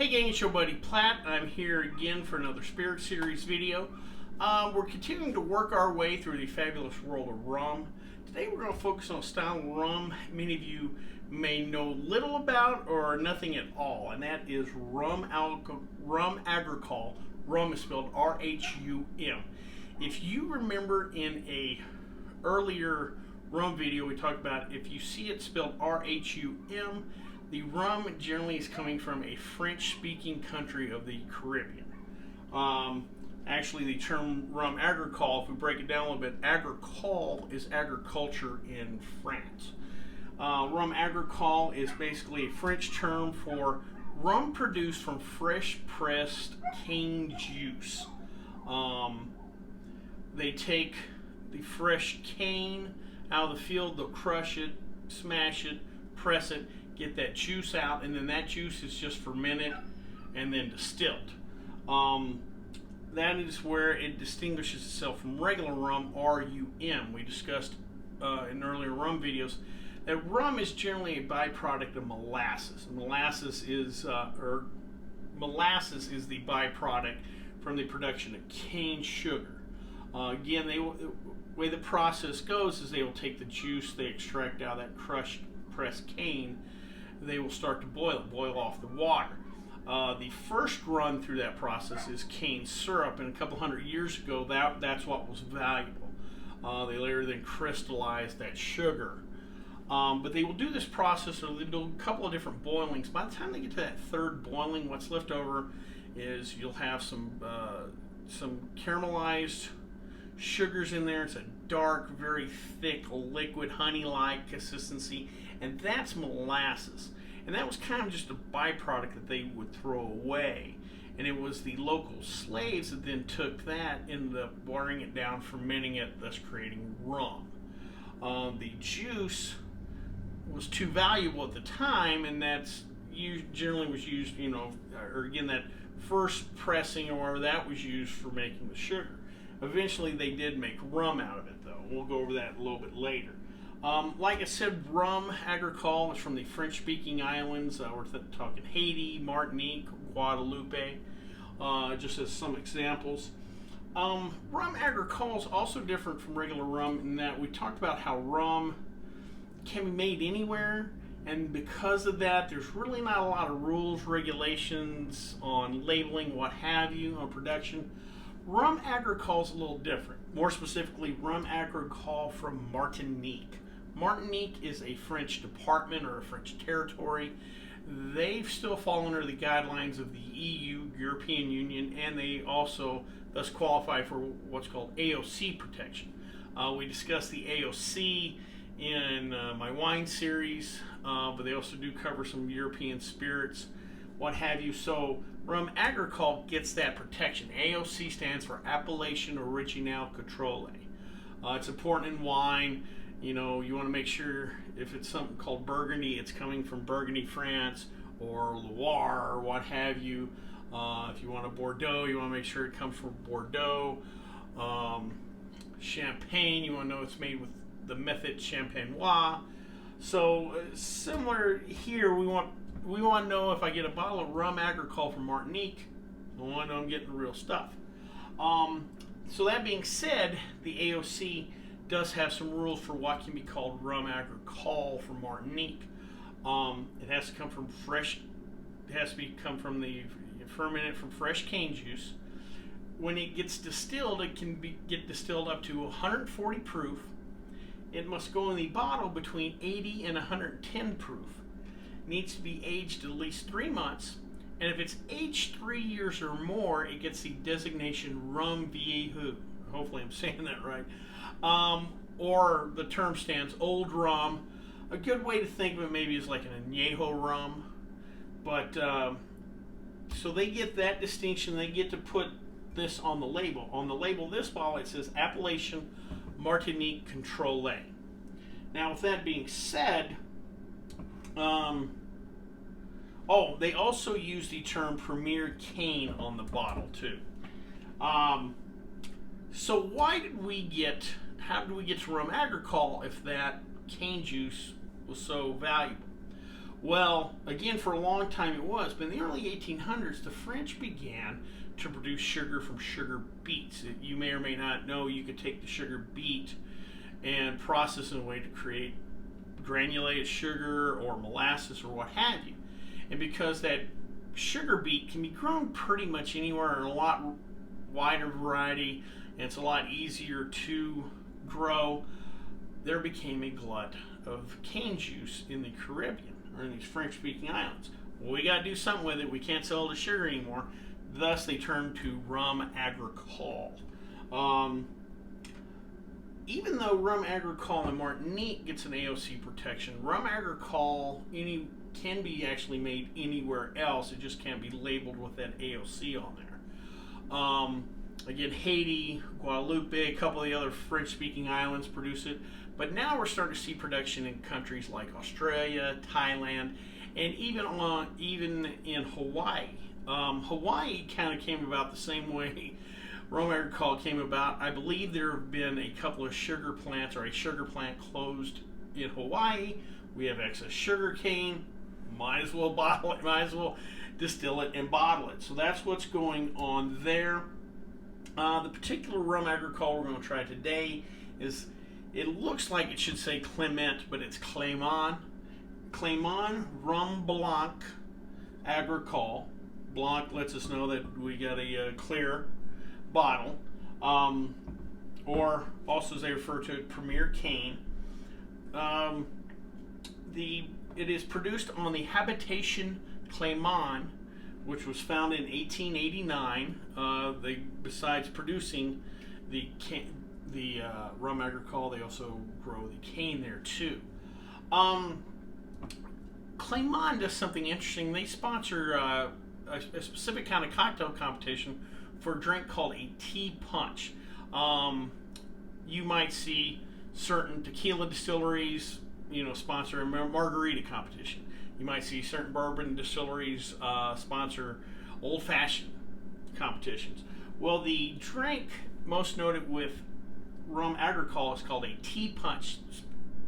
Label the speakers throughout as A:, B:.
A: Hey gang, it's your buddy Platt. I'm here again for another Spirit Series video. We're continuing to work our way through the fabulous world of rum. Today we're going to focus on a style of rum many of you may know little about or nothing at all, and that is Rhum Agricole. Rum is spelled R-H-U-M. If you remember in a earlier rum video we talked about, if you see it spelled R-H-U-M, the rum generally is coming from a French-speaking country of the Caribbean. Actually, the term Rhum Agricole, if we break it down a little bit, agricole is agriculture in France. Rhum Agricole is basically a French term for rum produced from fresh-pressed cane juice. They take the fresh cane out of the field, they'll crush it, smash it, press it, get that juice out, and then that juice is just fermented and then distilled. That is where it distinguishes itself from regular rum, R-U-M. We discussed in earlier rum videos that rum is generally a byproduct of molasses. Molasses is the byproduct from the production of cane sugar. Again, the way the process goes is they will take the juice they extract out of that crushed pressed cane. They will start to boil off the water. The first run through that process is cane syrup, and a couple hundred years ago that's what was valuable. They later then crystallized that sugar. But they will do this process, or they do a couple of different boilings. By the time they get to that third boiling, what's left over is you'll have some caramelized sugars in there. It's a dark, very thick, liquid, honey-like consistency, and that's molasses. And that was kind of just a byproduct that they would throw away. And it was the local slaves that then took that, ended up watering it down, fermenting it, thus creating rum. The juice was too valuable at the time, and that's generally was used, or again, that first pressing or whatever, that was used for making the sugar. Eventually they did make rum out of it, though. We'll go over that a little bit later. Like I said, Rhum Agricole is from the French-speaking islands. We're talking Haiti, Martinique, Guadeloupe, just as some examples. Rhum Agricole is also different from regular rum in that we talked about how rum can be made anywhere, and because of that, there's really not a lot of rules, regulations on labeling, what have you, on production. Rhum Agricole is a little different. More specifically, Rhum Agricole from Martinique. Martinique is a French department or a French territory. They still fall under the guidelines of the EU, European Union, and they also thus qualify for what's called AOC protection. We discussed the AOC in my wine series, but they also do cover some European spirits, what have you. So Rhum Agricole gets that protection. AOC stands for Appellation Originale Controle. It's important in wine. You want to make sure if it's something called Burgundy, it's coming from Burgundy, France, or Loire, or what have you. If you want a Bordeaux, you want to make sure it comes from Bordeaux. Champagne, you want to know it's made with the method champenois. So similar here, we want to know if I get a bottle of Rhum Agricole from Martinique, I want to know I'm getting the real stuff. So that being said, the AOC does have some rules for what can be called Rhum Agricole from Martinique. It has to come from fresh. It has to come from the fermented from fresh cane juice. When it gets distilled, it can get distilled up to 140 proof. It must go in the bottle between 80 and 110 proof. It needs to be aged at least 3 months, and if it's aged 3 years or more, it gets the designation Rhum Vieillot. Hopefully I'm saying that right. Or the term stands old rum. A good way to think of it maybe is like an añejo rum. But so they get that distinction. They get to put this on the label. On the label of this bottle, it says Appellation Martinique Controle. Now, with that being said, they also use the term Premier Cane on the bottle too. So how did we get to Rhum Agricole if that cane juice was so valuable? Well, again, for a long time it was, but in the early 1800s, the French began to produce sugar from sugar beets. You may or may not know you could take the sugar beet and process in a way to create granulated sugar or molasses or what have you. And because that sugar beet can be grown pretty much anywhere in a lot wider variety, and it's a lot easier to grow, there became a glut of cane juice in the Caribbean, or in these French-speaking islands. Well, we got to do something with it. We can't sell it as sugar anymore. Thus, they turned to Rhum Agricole. Even though Rhum Agricole and Martinique gets an AOC protection, Rhum Agricole can be actually made anywhere else. It just can't be labeled with that AOC on there. Again, Haiti, Guadeloupe, a couple of the other French-speaking islands produce it. But now we're starting to see production in countries like Australia, Thailand, and even in Hawaii. Hawaii kind of came about the same way Rhum Agricole came about. I believe there have been a couple of sugar plants, or a sugar plant closed in Hawaii. We have excess sugar cane. Might as well bottle it. Might as well distill it and bottle it. So that's what's going on there. The particular Rhum Agricole we're going to try today is, it looks like it should say Clement, but it's Clement. Clement Rhum Blanc Agricole. Blanc lets us know that we got a clear bottle, or also as they refer to it, Premier Cane. It is produced on the habitation Clement, which was founded in 1889. Besides producing the Rhum Agricole, they also grow the cane there too. Clement does something interesting. They sponsor a specific kind of cocktail competition for a drink called a tea punch. You might see certain tequila distilleries, sponsor a margarita competition. You might see certain bourbon distilleries sponsor old-fashioned competitions. Well, the drink most noted with Rhum Agricole is called a tea punch,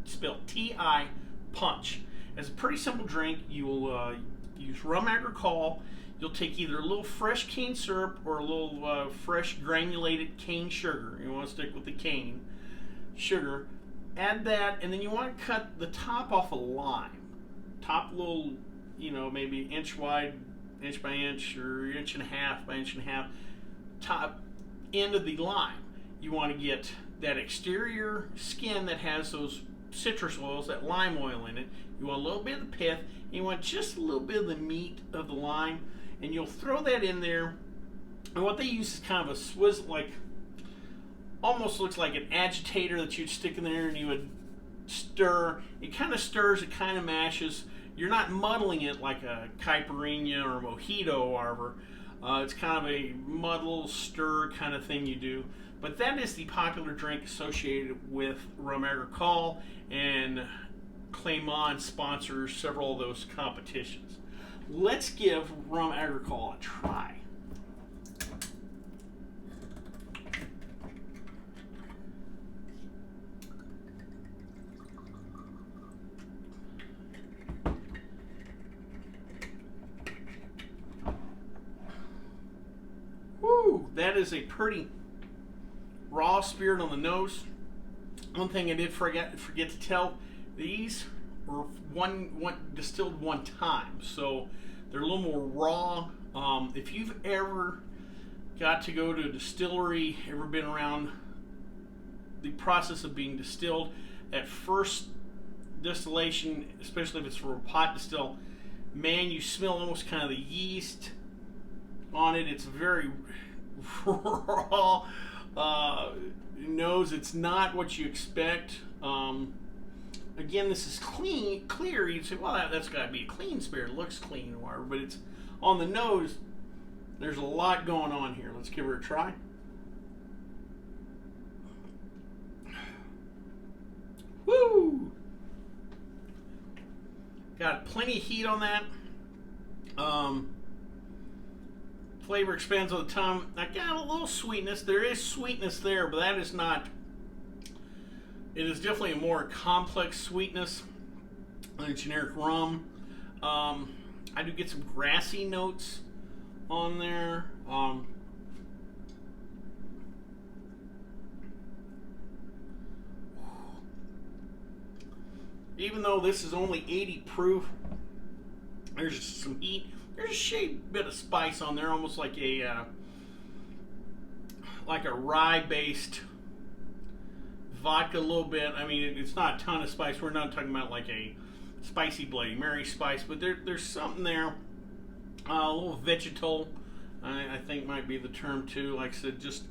A: spelled T-I punch. It's a pretty simple drink. You will use Rhum Agricole. You'll take either a little fresh cane syrup or a little fresh granulated cane sugar. You want to stick with the cane sugar. Add that, and then you want to cut the top off a lime. Top little, maybe inch wide, inch by inch, or inch and a half by inch and a half, top end of the lime. You want to get that exterior skin that has those citrus oils, that lime oil in it. You want a little bit of the pith, and you want just a little bit of the meat of the lime, and you'll throw that in there. And what they use is kind of a swizzle, almost looks like an agitator that you'd stick in there and you would stir. It kind of stirs, it kind of mashes. You're not muddling it like a caipirinha or a mojito or whatever. It's kind of a muddle, stir kind of thing you do. But that is the popular drink associated with Rhum Agricole, and Clement sponsors several of those competitions. Let's give Rhum Agricole a try. Woo! That is a pretty raw spirit on the nose. One thing I did forget to tell, these were distilled one time, so they're a little more raw. If you've ever got to go to a distillery, ever been around the process of being distilled, at first distillation, especially if it's for a pot distill, man, you smell almost kind of the yeast on it. It's very raw nose. It's not what you expect. Again, this is clear. You'd say, well, that's got to be a clean spirit. It looks clean or whatever, but it's on the nose. There's a lot going on here. Let's give her a try. Woo! Got plenty of heat on that. Flavor expands on the tongue. I got a little sweetness. There is sweetness there, but that is not. It is definitely a more complex sweetness than generic rum. I do get some grassy notes on there. Even though this is only 80 proof, there's some heat. There's a shade bit of spice on there, almost like a rye-based vodka a little bit. I mean, it's not a ton of spice. We're not talking about like a spicy Bloody Mary spice, but there's something there. A little vegetal, I think might be the term too. Like I said, just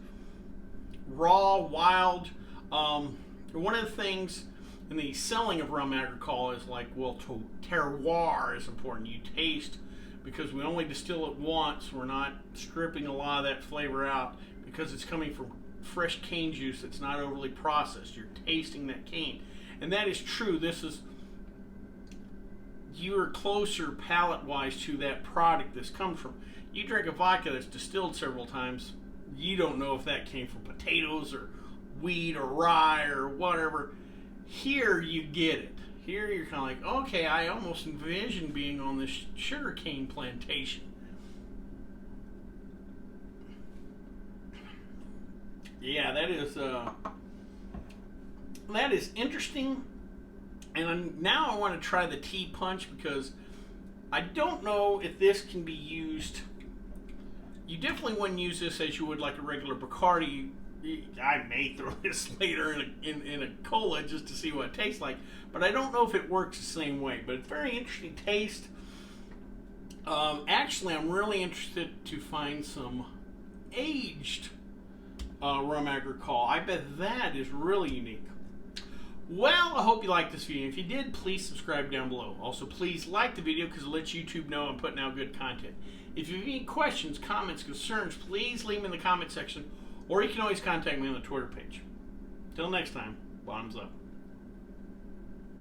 A: raw, wild. One of the things in the selling of Rhum Agricole is like, well, terroir is important. You taste, because we only distill it once. We're not stripping a lot of that flavor out because it's coming from fresh cane juice that's not overly processed. You're tasting that cane. And that is true. You're closer palate-wise to that product this comes from. You drink a vodka that's distilled several times, you don't know if that came from potatoes or wheat or rye or whatever. Here you get it. Here you're kind of like, okay, I almost envision being on this sugarcane plantation. Yeah, that is interesting. And now I want to try the tea punch, because I don't know if this can be used. You definitely wouldn't use this as you would like a regular Bacardi. I may throw this later in a cola just to see what it tastes like, but I don't know if it works the same way. But it's very interesting taste. Actually, I'm really interested to find some aged Rhum Agricole. I bet that is really unique. Well, I hope you liked this video. If you did, please subscribe down below. Also, please like the video because it lets YouTube know I'm putting out good content. If you have any questions, comments, concerns, please leave them in the comment section, or you can always contact me on the Twitter page. Till next time, bottoms up.